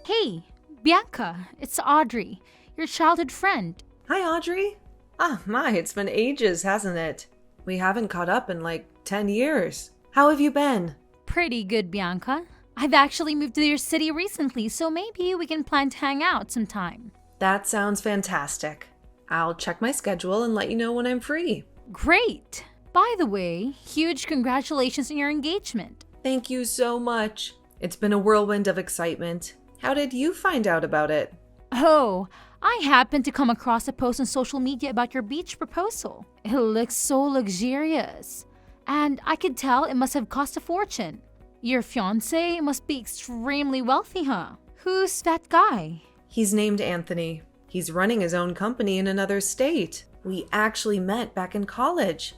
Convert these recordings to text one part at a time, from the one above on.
Hey, Bianca, it's Audrey, your childhood friend. Hi, Audrey. It's been ages, hasn't it? We haven't caught up in like 10 years. How have you been? Pretty good, Bianca. I've actually moved to your city recently, so maybe we can plan to hang out sometime. That sounds fantastic. I'll check my schedule and let you know when I'm free. Great! By the way, huge congratulations on your engagement. Thank you so much. It's been a whirlwind of excitement. How did you find out about it? Oh, I happened to come across a post on social media about your beach proposal. It looks so luxurious. And I could tell it must have cost a fortune. Your fiancé must be extremely wealthy, huh? Who's that guy? He's named Anthony. He's running his own company in another state. We actually met back in college.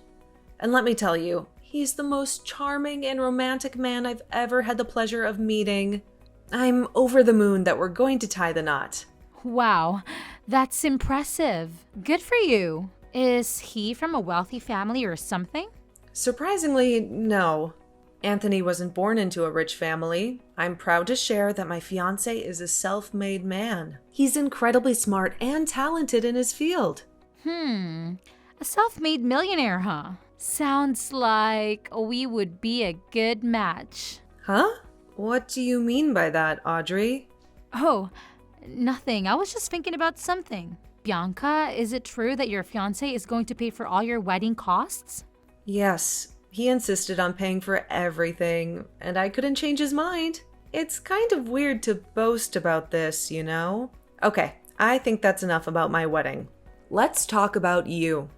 And let me tell you, he's the most charming and romantic man I've ever had the pleasure of meeting. I'm over the moon that we're going to tie the knot. Wow, that's impressive. Good for you. Is he from a wealthy family or something? Surprisingly, no. Anthony wasn't born into a rich family. I'm proud to share that my fiancé is a self-made man. He's incredibly smart and talented in his field. A self-made millionaire, huh? Sounds like we would be a good match. Huh? What do you mean by that, Audrey? Oh, nothing. I was just thinking about something. Bianca, is it true that your fiancé is going to pay for all your wedding costs? Yes, he insisted on paying for everything, and I couldn't change his mind. It's kind of weird to boast about this, you know? Okay, I think that's enough about my wedding. Let's talk about you.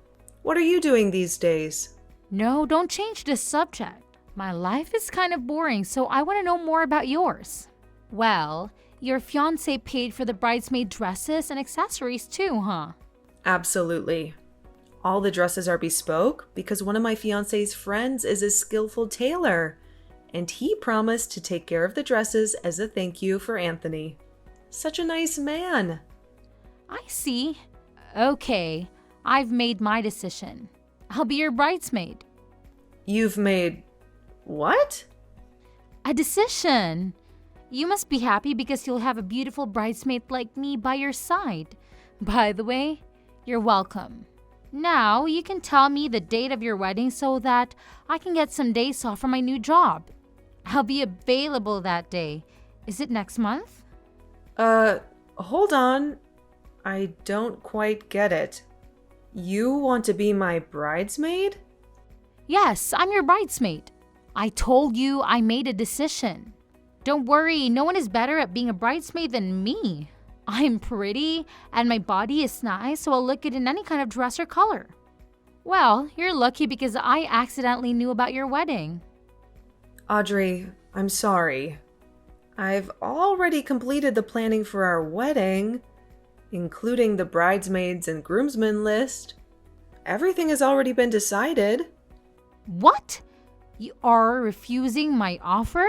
What are you doing these days? No, don't change the subject. My life is kind of boring, so I want to know more about yours. Well, your fiancé paid for the bridesmaid dresses and accessories too, huh? Absolutely. All the dresses are bespoke because one of my fiancé's friends is a skillful tailor, and he promised to take care of the dresses as a thank you for Anthony. Such a nice man. I see. Okay, I've made my decision. I'll be your bridesmaid. You've made what? A decision. You must be happy because you'll have a beautiful bridesmaid like me by your side. By the way, you're welcome. Now you can tell me the date of your wedding so that I can get some days off from my new job. I'll be available that day. Is it next month? Hold on. I don't quite get it. You want to be my bridesmaid? Yes, I'm your bridesmaid. I told you I made a decision. Don't worry, no one is better at being a bridesmaid than me. I'm pretty, and my body is nice, so I'll look good in any kind of dress or color. Well, you're lucky because I accidentally knew about your wedding. Audrey, I'm sorry. I've already completed the planning for our wedding, including the bridesmaids and groomsmen list. Everything has already been decided. What? You are refusing my offer?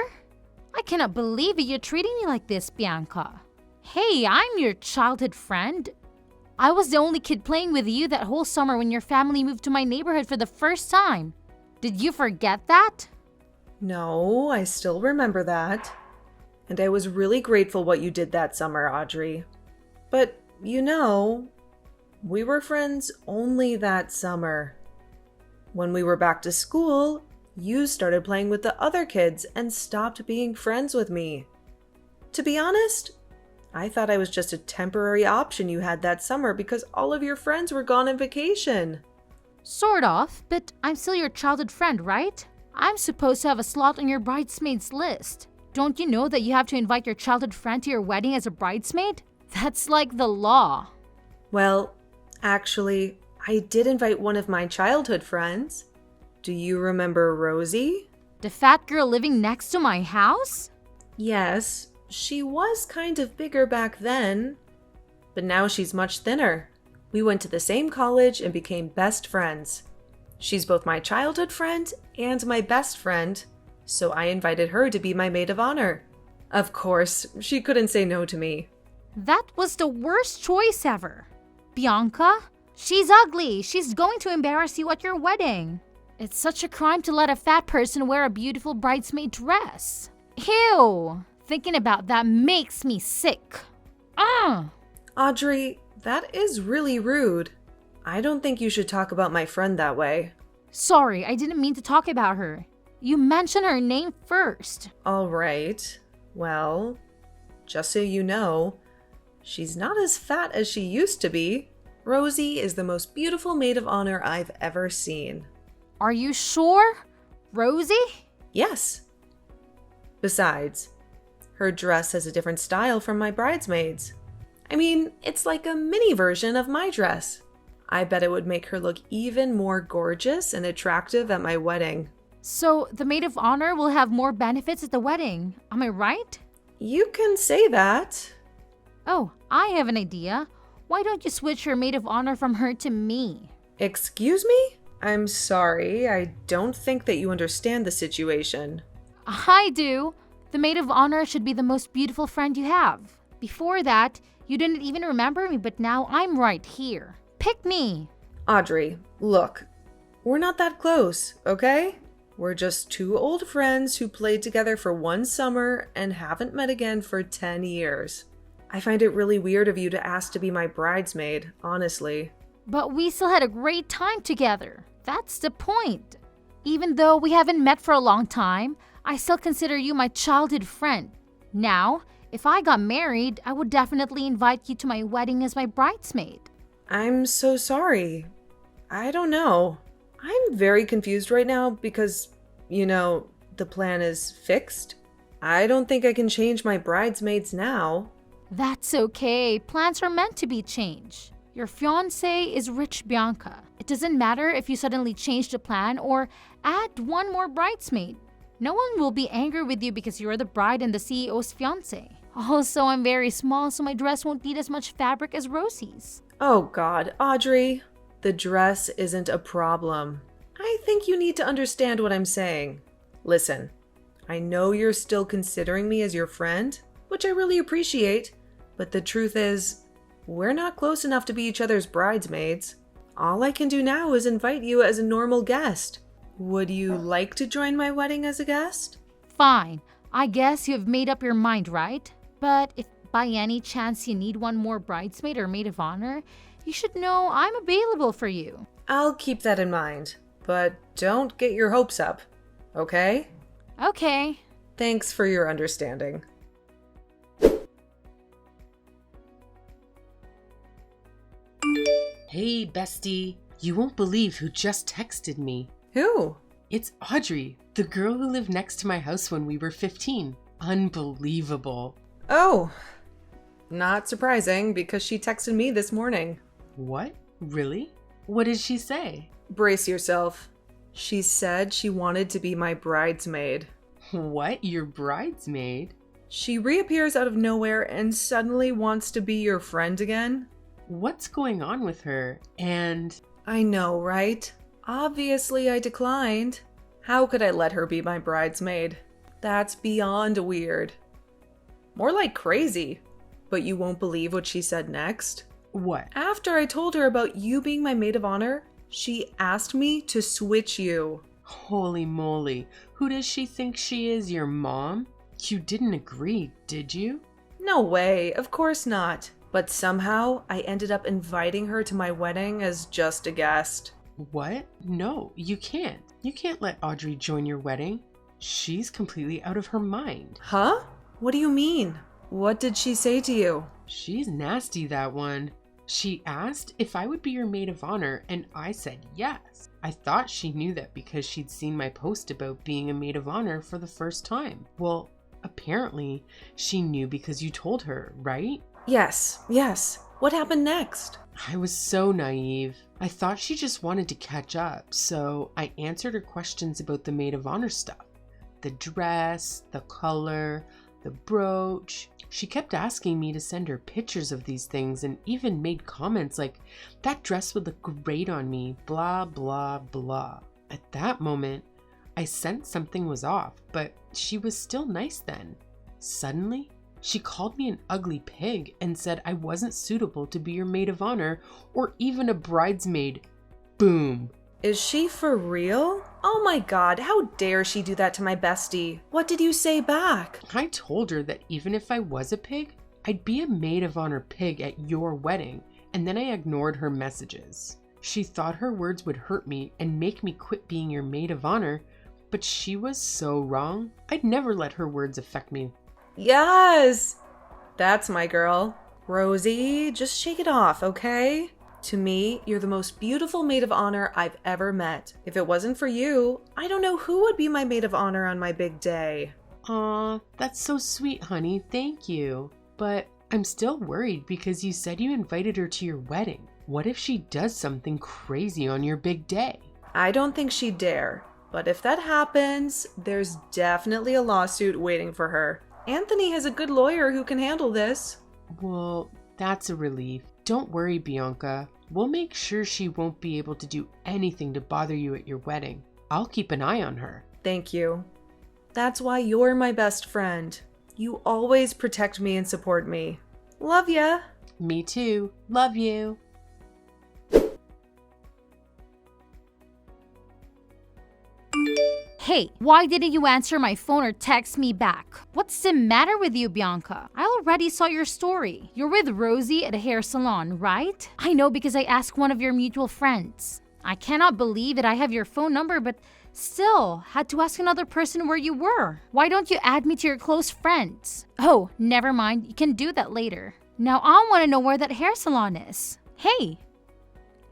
I cannot believe it. You're treating me like this, Bianca. Hey, I'm your childhood friend. I was the only kid playing with you that whole summer when your family moved to my neighborhood for the first time. Did you forget that? No, I still remember that. And I was really grateful what you did that summer, Audrey. But, you know, we were friends only that summer. When we were back to school, you started playing with the other kids and stopped being friends with me. To be honest, I thought I was just a temporary option you had that summer because all of your friends were gone on vacation. Sort of, but I'm still your childhood friend, right? I'm supposed to have a slot on your bridesmaids list. Don't you know that you have to invite your childhood friend to your wedding as a bridesmaid? That's like the law. Well, actually, I did invite one of my childhood friends. Do you remember Rosie? The fat girl living next to my house? Yes, she was kind of bigger back then, but now she's much thinner. We went to the same college and became best friends. She's both my childhood friend and my best friend, so I invited her to be my maid of honor. Of course, she couldn't say no to me. That was the worst choice ever. Bianca, she's ugly. She's going to embarrass you at your wedding. It's such a crime to let a fat person wear a beautiful bridesmaid dress. Ew! Thinking about that makes me sick. Audrey, that is really rude. I don't think you should talk about my friend that way. Sorry, I didn't mean to talk about her. You mentioned her name first. All right. Well, just so you know, she's not as fat as she used to be. Rosie is the most beautiful maid of honor I've ever seen. Are you sure? Rosie? Yes. Besides, her dress has a different style from my bridesmaids. I mean, it's like a mini version of my dress. I bet it would make her look even more gorgeous and attractive at my wedding. So the maid of honor will have more benefits at the wedding. Am I right? You can say that. Oh, I have an idea. Why don't you switch your maid of honor from her to me? Excuse me? I'm sorry, I don't think that you understand the situation. I do. The maid of honor should be the most beautiful friend you have. Before that, you didn't even remember me, but now I'm right here. Pick me. Audrey, look, we're not that close, okay? We're just two old friends who played together for one summer and haven't met again for 10 years. I find it really weird of you to ask to be my bridesmaid, honestly. But we still had a great time together. That's the point. Even though we haven't met for a long time, I still consider you my childhood friend. Now, if I got married, I would definitely invite you to my wedding as my bridesmaid. I'm so sorry. I don't know. I'm very confused right now because, the plan is fixed. I don't think I can change my bridesmaids now. That's okay. Plans are meant to be changed. Your fiancé is Rich Bianca. It doesn't matter if you suddenly change the plan or add one more bridesmaid. No one will be angry with you because you're the bride and the CEO's fiancé. Also, I'm very small, so my dress won't need as much fabric as Rosie's. Oh God, Audrey, the dress isn't a problem. I think you need to understand what I'm saying. Listen, I know you're still considering me as your friend, which I really appreciate, but the truth is, we're not close enough to be each other's bridesmaids. All I can do now is invite you as a normal guest. Would you like to join my wedding as a guest? Fine. I guess you have made up your mind, right? But if by any chance you need one more bridesmaid or maid of honor, you should know I'm available for you. I'll keep that in mind, but don't get your hopes up, okay? Okay. Thanks for your understanding. Hey, bestie. You won't believe who just texted me. Who? It's Audrey, the girl who lived next to my house when we were 15. Unbelievable. Oh, not surprising because she texted me this morning. What? Really? What did she say? Brace yourself. She said she wanted to be my bridesmaid. What? Your bridesmaid? She reappears out of nowhere and suddenly wants to be your friend again. What's going on with her? And... I know, right? Obviously, I declined. How could I let her be my bridesmaid? That's beyond weird. More like crazy. But you won't believe what she said next. What? After I told her about you being my maid of honor, she asked me to switch you. Holy moly. Who does she think she is? Your mom? You didn't agree, did you? No way, of course not. But somehow, I ended up inviting her to my wedding as just a guest. What? No, you can't. You can't let Audrey join your wedding. She's completely out of her mind. Huh? What do you mean? What did she say to you? She's nasty, that one. She asked if I would be your maid of honor, and I said yes. I thought she knew that because she'd seen my post about being a maid of honor for the first time. Well, apparently, she knew because you told her, right? Yes. What happened next? I was so naive. I thought she just wanted to catch up, so I answered her questions about the maid of honor stuff. The dress, the color, the brooch. She kept asking me to send her pictures of these things and even made comments like, that dress would look great on me, blah, blah, blah. At that moment, I sensed something was off, but she was still nice then. Suddenly, she called me an ugly pig and said I wasn't suitable to be your maid of honor or even a bridesmaid. Boom. Is she for real? Oh my god, how dare she do that to my bestie? What did you say back? I told her that even if I was a pig, I'd be a maid of honor pig at your wedding, and then I ignored her messages. She thought her words would hurt me and make me quit being your maid of honor, but she was so wrong. I'd never let her words affect me. Yes! That's my girl. Rosie, just shake it off, okay? To me, you're the most beautiful maid of honor I've ever met. If it wasn't for you, I don't know who would be my maid of honor on my big day. Aw, that's so sweet, honey. Thank you. But I'm still worried because you said you invited her to your wedding. What if she does something crazy on your big day? I don't think she'd dare. But if that happens, there's definitely a lawsuit waiting for her. Anthony has a good lawyer who can handle this. Well, that's a relief. Don't worry, Bianca. We'll make sure she won't be able to do anything to bother you at your wedding. I'll keep an eye on her. Thank you. That's why you're my best friend. You always protect me and support me. Love ya! Me too. Love you. Hey, why didn't you answer my phone or text me back? What's the matter with you, Bianca? I already saw your story. You're with Rosie at a hair salon, right? I know because I asked one of your mutual friends. I cannot believe that I have your phone number, but still had to ask another person where you were. Why don't you add me to your close friends? Oh, never mind. You can do that later. Now I want to know where that hair salon is. Hey,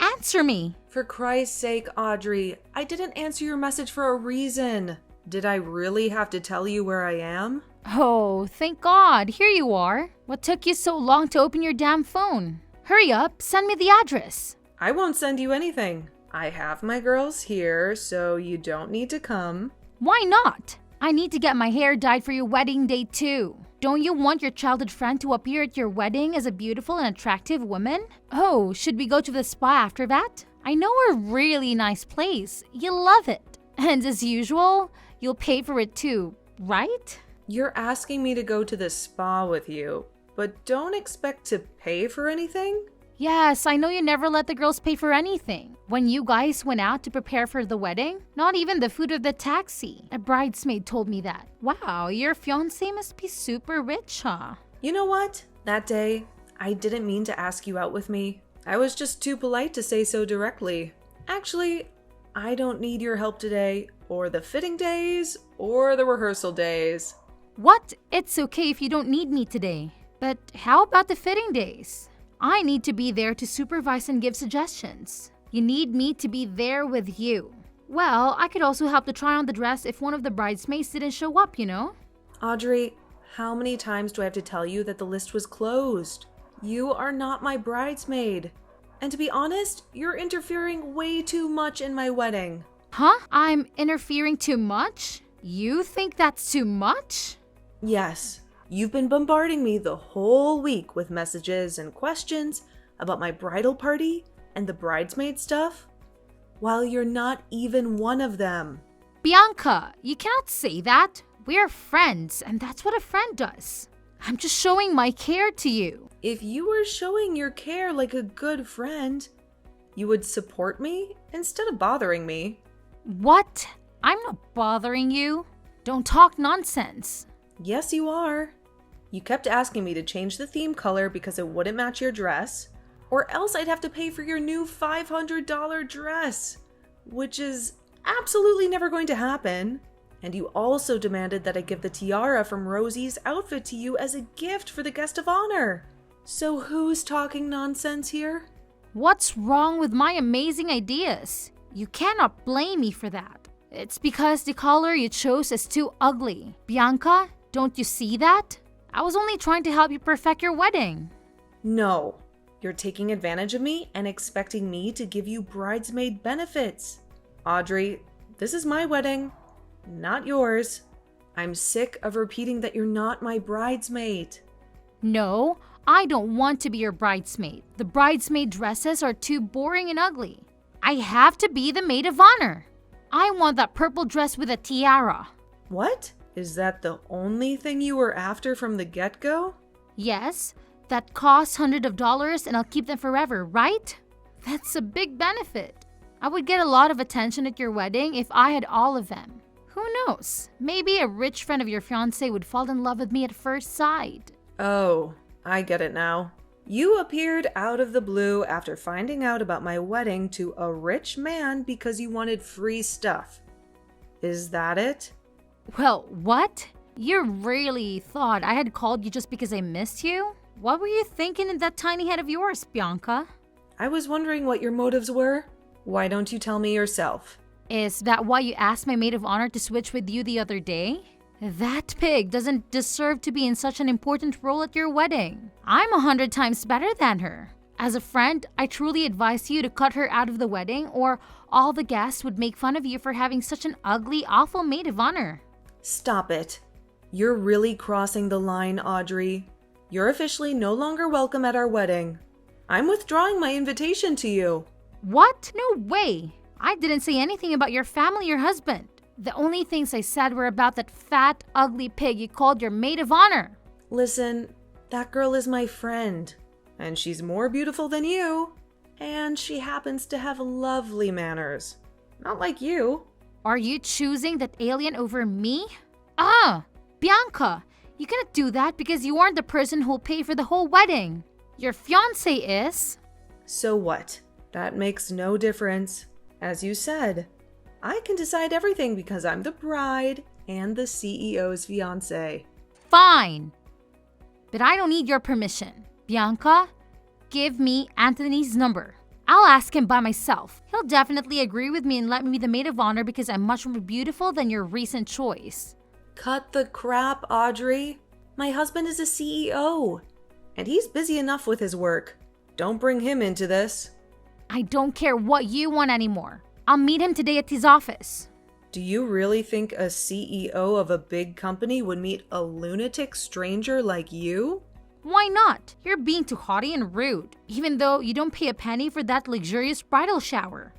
answer me. For Christ's sake, Audrey, I didn't answer your message for a reason. Did I really have to tell you where I am? Oh, thank God. Here you are. What took you so long to open your damn phone? Hurry up, send me the address. I won't send you anything. I have my girls here, so you don't need to come. Why not? I need to get my hair dyed for your wedding day too. Don't you want your childhood friend to appear at your wedding as a beautiful and attractive woman? Oh, should we go to the spa after that? I know a really nice place. You'll love it. And as usual, you'll pay for it too, right? You're asking me to go to the spa with you, but don't expect to pay for anything? Yes, I know you never let the girls pay for anything. When you guys went out to prepare for the wedding, not even the food of the taxi. A bridesmaid told me that. Wow, your fiancé must be super rich, huh? You know what? That day, I didn't mean to ask you out with me. I was just too polite to say so directly. Actually, I don't need your help today, or the fitting days, or the rehearsal days. What? It's okay if you don't need me today. But how about the fitting days? I need to be there to supervise and give suggestions. You need me to be there with you. Well, I could also help to try on the dress if one of the bridesmaids didn't show up, you know? Audrey, how many times do I have to tell you that the list was closed? You are not my bridesmaid. And to be honest, you're interfering way too much in my wedding. Huh? I'm interfering too much? You think that's too much? Yes, you've been bombarding me the whole week with messages and questions about my bridal party and the bridesmaid stuff, while you're not even one of them. Bianca, you cannot say that. We're friends, and that's what a friend does. I'm just showing my care to you. If you were showing your care like a good friend, you would support me instead of bothering me. What? I'm not bothering you. Don't talk nonsense. Yes, you are. You kept asking me to change the theme color because it wouldn't match your dress, or else I'd have to pay for your new $500 dress, which is absolutely never going to happen. And you also demanded that I give the tiara from Rosie's outfit to you as a gift for the guest of honor. So who's talking nonsense here? What's wrong with my amazing ideas? You cannot blame me for that. It's because the color you chose is too ugly. Bianca, don't you see that? I was only trying to help you perfect your wedding. No, you're taking advantage of me and expecting me to give you bridesmaid benefits. Audrey, this is my wedding, not yours. I'm sick of repeating that you're not my bridesmaid. No, I don't want to be your bridesmaid. The bridesmaid dresses are too boring and ugly. I have to be the maid of honor. I want that purple dress with a tiara. What? Is that the only thing you were after from the get-go? Yes, that costs hundreds of dollars and I'll keep them forever, right? That's a big benefit. I would get a lot of attention at your wedding if I had all of them. Who knows? Maybe a rich friend of your fiancé would fall in love with me at first sight. Oh, I get it now. You appeared out of the blue after finding out about my wedding to a rich man because you wanted free stuff. Is that it? Well, what? You really thought I had called you just because I missed you? What were you thinking in that tiny head of yours, Bianca? I was wondering what your motives were. Why don't you tell me yourself? Is that why you asked my maid of honor to switch with you the other day? That pig doesn't deserve to be in such an important role at your wedding. I'm 100 times better than her. As a friend, I truly advise you to cut her out of the wedding, or all the guests would make fun of you for having such an ugly, awful maid of honor. Stop it. You're really crossing the line, Audrey. You're officially no longer welcome at our wedding. I'm withdrawing my invitation to you. What? No way! I didn't say anything about your family or husband. The only things I said were about that fat, ugly pig you called your maid of honor. Listen, that girl is my friend, and she's more beautiful than you. And she happens to have lovely manners. Not like you. Are you choosing that alien over me? Bianca, you cannot do that because you aren't the person who'll pay for the whole wedding. Your fiancé is. So what? That makes no difference. As you said, I can decide everything because I'm the bride and the CEO's fiancé. Fine. But I don't need your permission. Bianca, give me Anthony's number. I'll ask him by myself. He'll definitely agree with me and let me be the maid of honor because I'm much more beautiful than your recent choice. Cut the crap, Audrey. My husband is a CEO, and he's busy enough with his work. Don't bring him into this. I don't care what you want anymore. I'll meet him today at his office. Do you really think a CEO of a big company would meet a lunatic stranger like you? Why not? You're being too haughty and rude, even though you don't pay a penny for that luxurious bridal shower.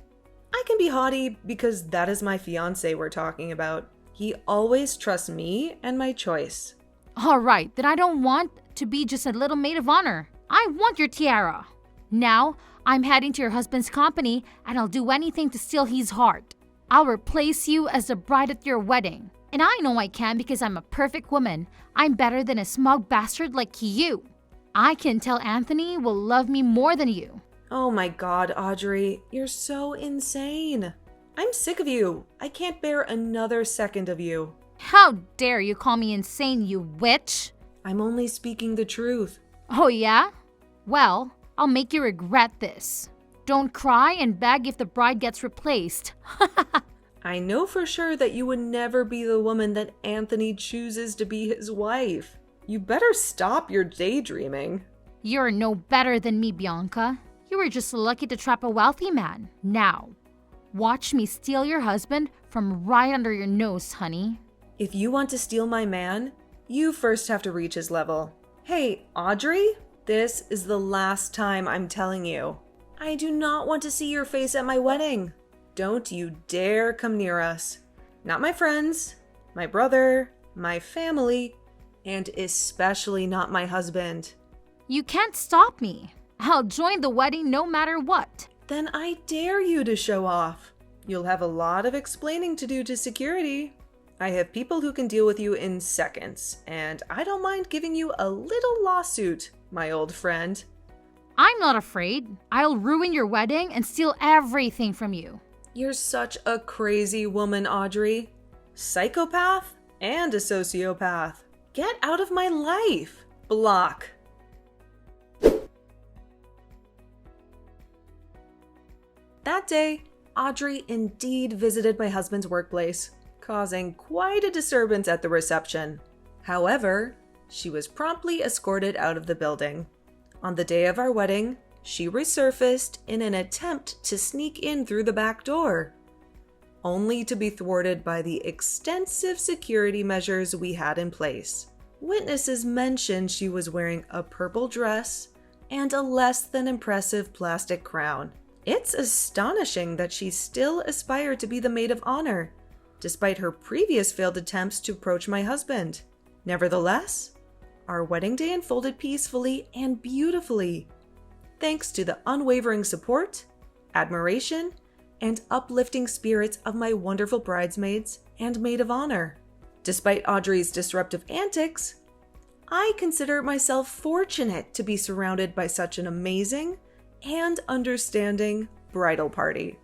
I can be haughty because that is my fiancé we're talking about. He always trusts me and my choice. All right, then I don't want to be just a little maid of honor. I want your tiara. Now, I'm heading to your husband's company and I'll do anything to steal his heart. I'll replace you as the bride at your wedding. And I know I can because I'm a perfect woman. I'm better than a smug bastard like you. I can tell Anthony will love me more than you. Oh my God, Audrey, you're so insane. I'm sick of you. I can't bear another second of you. How dare you call me insane, you witch? I'm only speaking the truth. Oh yeah? Well, I'll make you regret this. Don't cry and beg if the bride gets replaced. I know for sure that you would never be the woman that Anthony chooses to be his wife. You better stop your daydreaming. You're no better than me, Bianca. You were just lucky to trap a wealthy man. Now, watch me steal your husband from right under your nose, honey. If you want to steal my man, you first have to reach his level. Hey, Audrey, this is the last time I'm telling you. I do not want to see your face at my wedding. Don't you dare come near us. Not my friends, my brother, my family, and especially not my husband. You can't stop me. I'll join the wedding no matter what. Then I dare you to show off. You'll have a lot of explaining to do to security. I have people who can deal with you in seconds, and I don't mind giving you a little lawsuit, my old friend. I'm not afraid. I'll ruin your wedding and steal everything from you. You're such a crazy woman, Audrey. Psychopath and a sociopath. Get out of my life. Block. That day, Audrey indeed visited my husband's workplace, causing quite a disturbance at the reception. However, she was promptly escorted out of the building. On the day of our wedding, she resurfaced in an attempt to sneak in through the back door, only to be thwarted by the extensive security measures we had in place. Witnesses mentioned she was wearing a purple dress and a less than impressive plastic crown. It's astonishing that she still aspired to be the maid of honor, despite her previous failed attempts to approach my husband. Nevertheless, our wedding day unfolded peacefully and beautifully, thanks to the unwavering support, admiration, and uplifting spirits of my wonderful bridesmaids and maid of honor. Despite Audrey's disruptive antics, I consider myself fortunate to be surrounded by such an amazing and understanding bridal party.